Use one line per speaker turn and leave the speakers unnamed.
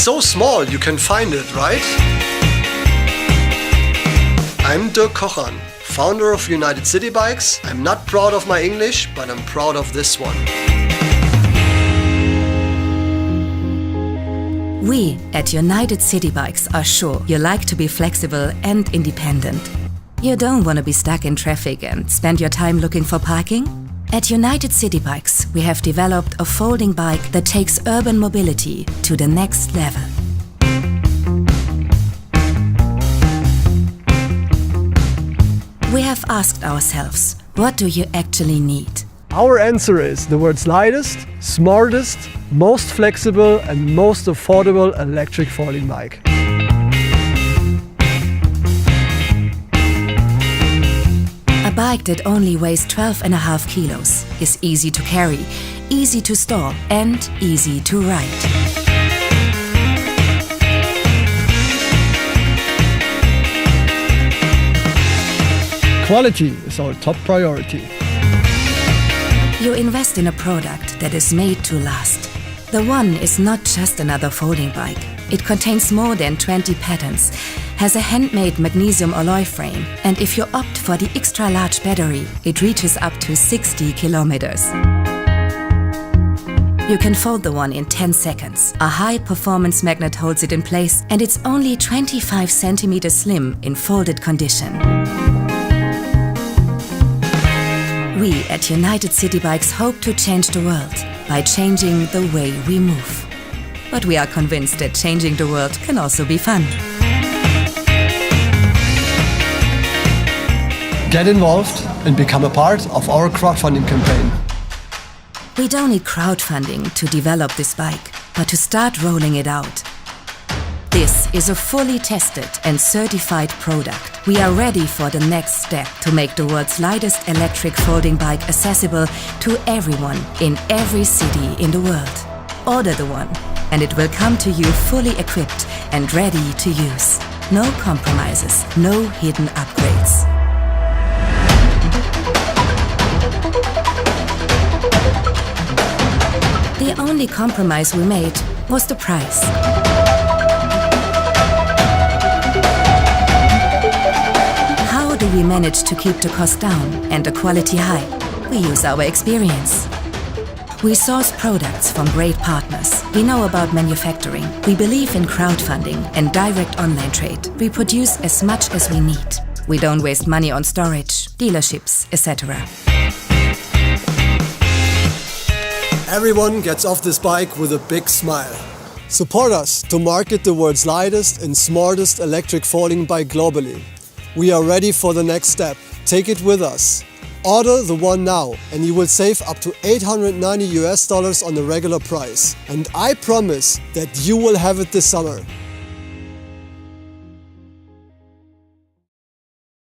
so small you can find it, right? I'm Dirk Kochan, founder of United City Bikes. I'm not proud of my English, but I'm proud of this one.
We at United City Bikes are sure you like to be flexible and independent. You don't want to be stuck in traffic and spend your time looking for parking? At United City Bikes, we have developed a folding bike that takes urban mobility to the next level. We have asked ourselves, what do you actually need?
Our answer is the world's lightest, smartest, most flexible and most affordable electric folding bike.
A bike that only weighs 12.5 kilos is easy to carry, easy to store and easy to ride.
Quality is our top priority.
You invest in a product that is made to last. The One is not just another folding bike. It contains more than 20 patents, has a handmade magnesium alloy frame, and if you opt for the extra-large battery, it reaches up to 60 kilometers. You can fold the One in 10 seconds. A high-performance magnet holds it in place, and it's only 25 centimeters slim in folded condition. We at United City Bikes hope to change the world by changing the way we move. But we are convinced that changing the world can also be fun.
Get involved and become a part of our crowdfunding campaign.
We don't need crowdfunding to develop this bike, but to start rolling it out. This is a fully tested and certified product. We are ready for the next step to make the world's lightest electric folding bike accessible to everyone in every city in the world. Order the One, and it will come to you fully equipped and ready to use. No compromises, no hidden upgrades. The only compromise we made was the price. How do we manage to keep the cost down and the quality high? We use our experience. We source products from great partners. We know about manufacturing. We believe in crowdfunding and direct online trade. We produce as much as we need. We don't waste money on storage, dealerships, etc.
Everyone gets off this bike with a big smile. Support us to market the world's lightest and smartest electric folding bike globally. We are ready for the next step. Take it with us. Order the One now and you will save up to $890 on the regular price. And I promise that you will have it this summer.